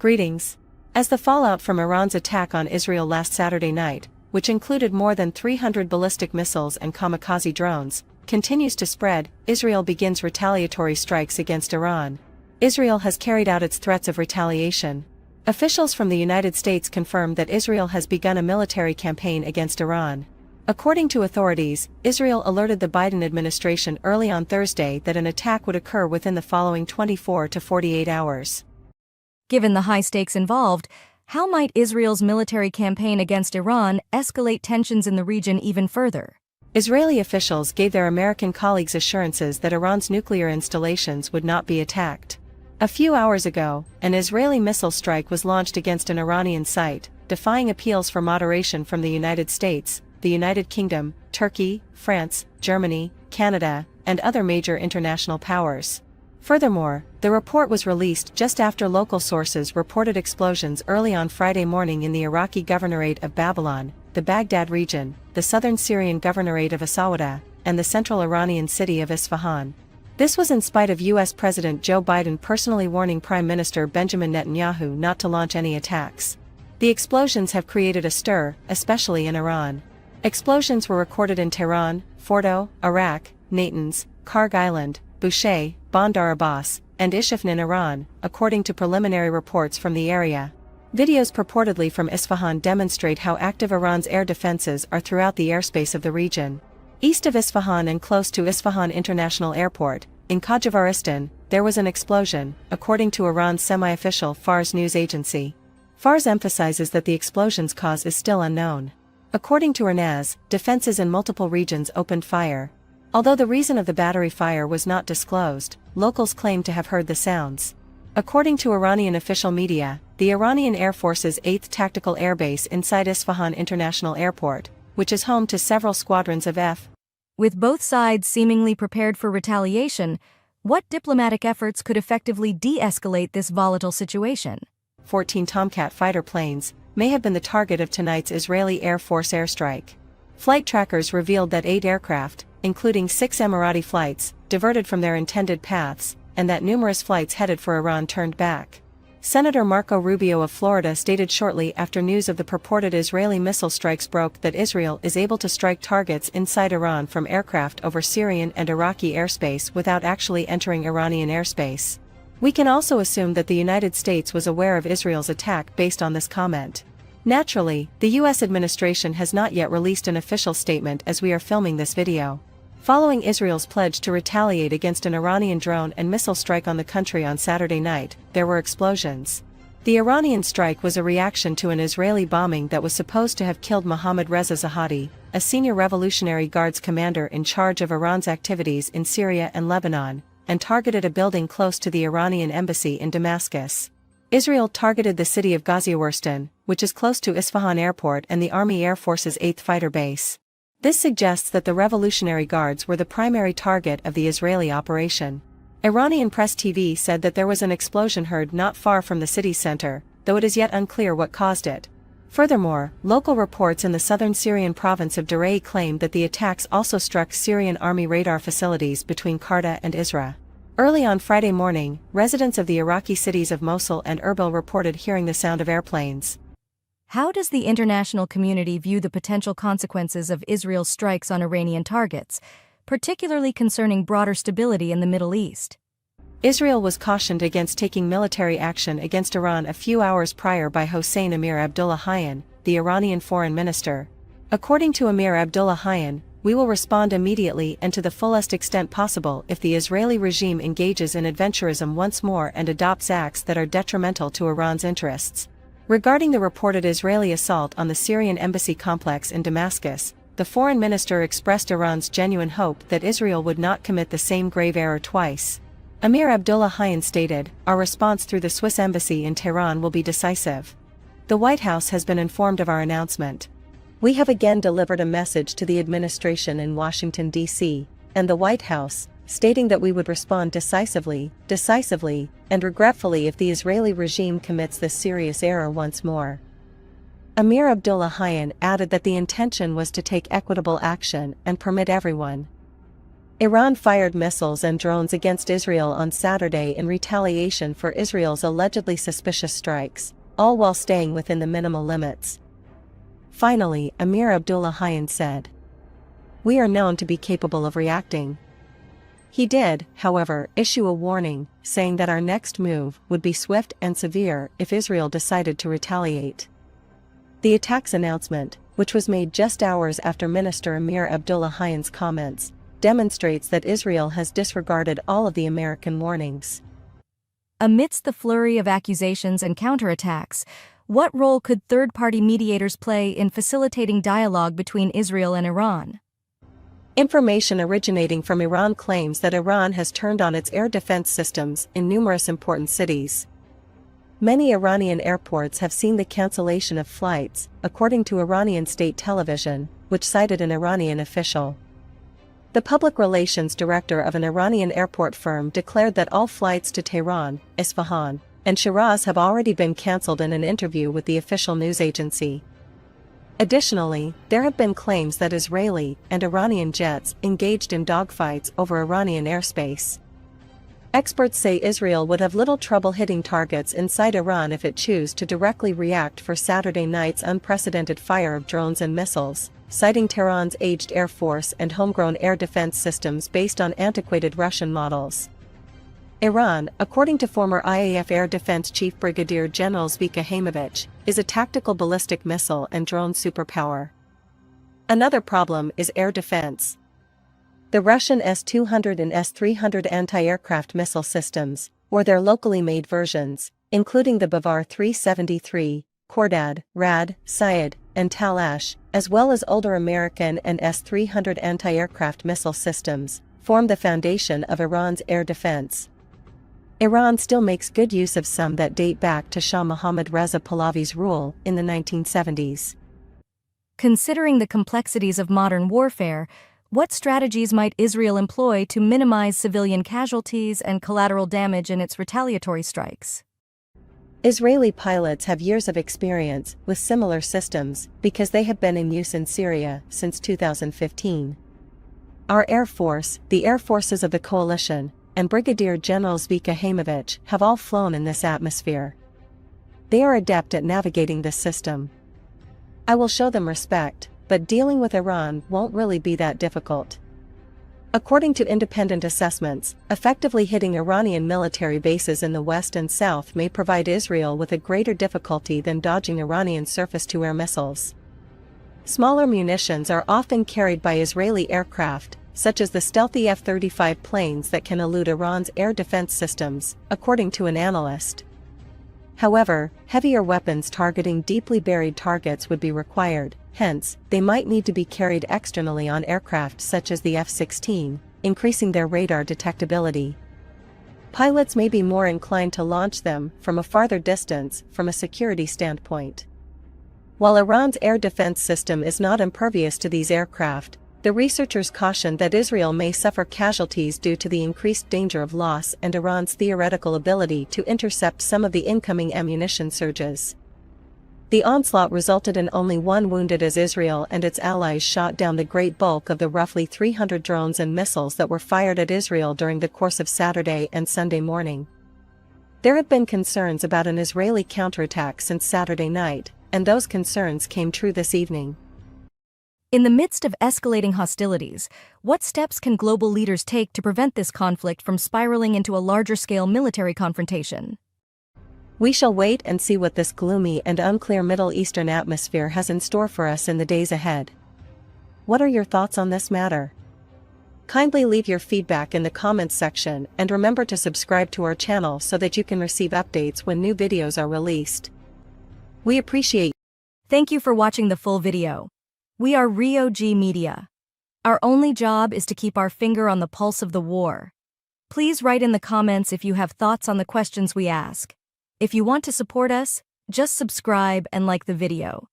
Greetings. As the fallout from Iran's attack on Israel last Saturday night, which included more than 300 ballistic missiles and kamikaze drones, continues to spread, Israel begins retaliatory strikes against Iran. Israel has carried out its threats of retaliation. Officials from the United States confirmed that Israel has begun a military campaign against Iran. According to authorities, Israel alerted the Biden administration early on Thursday that an attack would occur within the following 24 to 48 hours. Given the high stakes involved, how might Israel's military campaign against Iran escalate tensions in the region even further? Israeli officials gave their American colleagues assurances that Iran's nuclear installations would not be attacked. A few hours ago, an Israeli missile strike was launched against an Iranian site, defying appeals for moderation from the United States, the United Kingdom, Turkey, France, Germany, Canada, and other major international powers. Furthermore, the report was released just after local sources reported explosions early on Friday morning in the Iraqi governorate of Babylon, the Baghdad region, the southern Syrian governorate of Asawada, and the central Iranian city of Isfahan. This was in spite of U.S. President Joe Biden personally warning Prime Minister Benjamin Netanyahu not to launch any attacks. The explosions have created a stir, especially in Iran. Explosions were recorded in Tehran, Fordo, Iraq, Natanz, Karg Island, Bushehr, Bandar Abbas, and Isfahan in Iran, according to preliminary reports from the area. Videos purportedly from Isfahan demonstrate how active Iran's air defenses are throughout the airspace of the region. East of Isfahan and close to Isfahan International Airport, in Khajivaristan, there was an explosion, according to Iran's semi-official Fars news agency. Fars emphasizes that the explosion's cause is still unknown. According to IRNAZ, defenses in multiple regions opened fire. Although the reason of the battery fire was not disclosed, locals claim to have heard the sounds. According to Iranian official media, the Iranian Air Force's 8th Tactical Air Base inside Isfahan International Airport, which is home to several squadrons of F. With both sides seemingly prepared for retaliation, what diplomatic efforts could effectively de-escalate this volatile situation? 14 Tomcat fighter planes may have been the target of tonight's Israeli Air Force airstrike. Flight trackers revealed that 8 aircraft, including 6 Emirati flights, diverted from their intended paths, and that numerous flights headed for Iran turned back. Senator Marco Rubio of Florida stated shortly after news of the purported Israeli missile strikes broke that Israel is able to strike targets inside Iran from aircraft over Syrian and Iraqi airspace without actually entering Iranian airspace. We can also assume that the United States was aware of Israel's attack based on this comment. Naturally, the U.S. administration has not yet released an official statement as we are filming this video. Following Israel's pledge to retaliate against an Iranian drone and missile strike on the country on Saturday night, there were explosions. The Iranian strike was a reaction to an Israeli bombing that was supposed to have killed Mohammad Reza Zahedi, a senior Revolutionary Guards commander in charge of Iran's activities in Syria and Lebanon, and targeted a building close to the Iranian embassy in Damascus. Israel targeted the city of Ghaziawarstan, which is close to Isfahan Airport and the Army Air Force's 8th Fighter Base. This suggests that the Revolutionary Guards were the primary target of the Israeli operation. Iranian Press TV said that there was an explosion heard not far from the city's center, though it is yet unclear what caused it. Furthermore, local reports in the southern Syrian province of Daraa claimed that the attacks also struck Syrian army radar facilities between Karta and Isra. Early on Friday morning, residents of the Iraqi cities of Mosul and Erbil reported hearing the sound of airplanes. How does the international community view the potential consequences of Israel's strikes on Iranian targets, particularly concerning broader stability in the Middle East? Israel was cautioned against taking military action against Iran a few hours prior by Hossein Amir Abdullahian, the Iranian foreign minister. According to Amir Abdullahian, we will respond immediately and to the fullest extent possible if the Israeli regime engages in adventurism once more and adopts acts that are detrimental to Iran's interests. Regarding the reported Israeli assault on the Syrian embassy complex in Damascus, the foreign minister expressed Iran's genuine hope that Israel would not commit the same grave error twice. Amir Abdullahian stated, "Our response through the Swiss embassy in Tehran will be decisive. The White House has been informed of our announcement. We have again delivered a message to the administration in Washington, D.C., and the White House, stating that we would respond decisively, and regretfully if the Israeli regime commits this serious error once more." Amir Abdullahian added that the intention was to take equitable action and permit everyone Iran fired missiles and drones against Israel on Saturday in retaliation for Israel's allegedly suspicious strikes, all while staying within the minimal limits. Finally, Emir Abdullahian said, "We are known to be capable of reacting." He did, however, issue a warning, saying that our next move would be swift and severe if Israel decided to retaliate. The attack's announcement, which was made just hours after Minister Emir Abdullahian's comments, demonstrates that Israel has disregarded all of the American warnings. Amidst the flurry of accusations and counterattacks, what role could third-party mediators play in facilitating dialogue between Israel and Iran? Information originating from Iran claims that Iran has turned on its air defense systems in numerous important cities. Many Iranian airports have seen the cancellation of flights, according to Iranian state television, which cited an Iranian official. The public relations director of an Iranian airport firm declared that all flights to Tehran, Isfahan, and Shiraz have already been cancelled in an interview with the official news agency. Additionally, there have been claims that Israeli and Iranian jets engaged in dogfights over Iranian airspace. Experts say Israel would have little trouble hitting targets inside Iran if it chose to directly react for Saturday night's unprecedented fire of drones and missiles, citing Tehran's aged air force and homegrown air defense systems based on antiquated Russian models. Iran, according to former IAF Air Defense Chief Brigadier General Zvika Haimovich, is a tactical ballistic missile and drone superpower. Another problem is air defense. The Russian S-200 and S-300 anti-aircraft missile systems, or their locally made versions, including the Bavar 373, Khordad, Rad, Syed, and Talash, as well as older American and S-300 anti-aircraft missile systems, form the foundation of Iran's air defense. Iran still makes good use of some that date back to Shah Mohammad Reza Pahlavi's rule in the 1970s. Considering the complexities of modern warfare, what strategies might Israel employ to minimize civilian casualties and collateral damage in its retaliatory strikes? Israeli pilots have years of experience with similar systems because they have been in use in Syria since 2015. Our Air Force, the air forces of the coalition, and Brigadier General Zvika Haimovich have all flown in this atmosphere. They are adept at navigating this system. I will show them respect, but dealing with Iran won't really be that difficult. According to independent assessments, effectively hitting Iranian military bases in the west and south may provide Israel with a greater difficulty than dodging Iranian surface-to-air missiles. Smaller munitions are often carried by Israeli aircraft, such as the stealthy F-35 planes that can elude Iran's air defense systems, according to an analyst. However, heavier weapons targeting deeply buried targets would be required, hence, they might need to be carried externally on aircraft such as the F-16, increasing their radar detectability. Pilots may be more inclined to launch them from a farther distance from a security standpoint. While Iran's air defense system is not impervious to these aircraft, the researchers caution that Israel may suffer casualties due to the increased danger of loss and Iran's theoretical ability to intercept some of the incoming ammunition surges. The onslaught resulted in only one wounded as Israel and its allies shot down the great bulk of the roughly 300 drones and missiles that were fired at Israel during the course of Saturday and Sunday morning. There have been concerns about an Israeli counterattack since Saturday night, and those concerns came true this evening. In the midst of escalating hostilities, what steps can global leaders take to prevent this conflict from spiraling into a larger-scale military confrontation? We shall wait and see what this gloomy and unclear Middle Eastern atmosphere has in store for us in the days ahead. What are your thoughts on this matter? Kindly leave your feedback in the comments section and remember to subscribe to our channel so that you can receive updates when new videos are released. We appreciate. Thank you for watching the full video. We are Rio G Media. Our only job is to keep our finger on the pulse of the war. Please write in the comments if you have thoughts on the questions we ask. If you want to support us, just subscribe and like the video.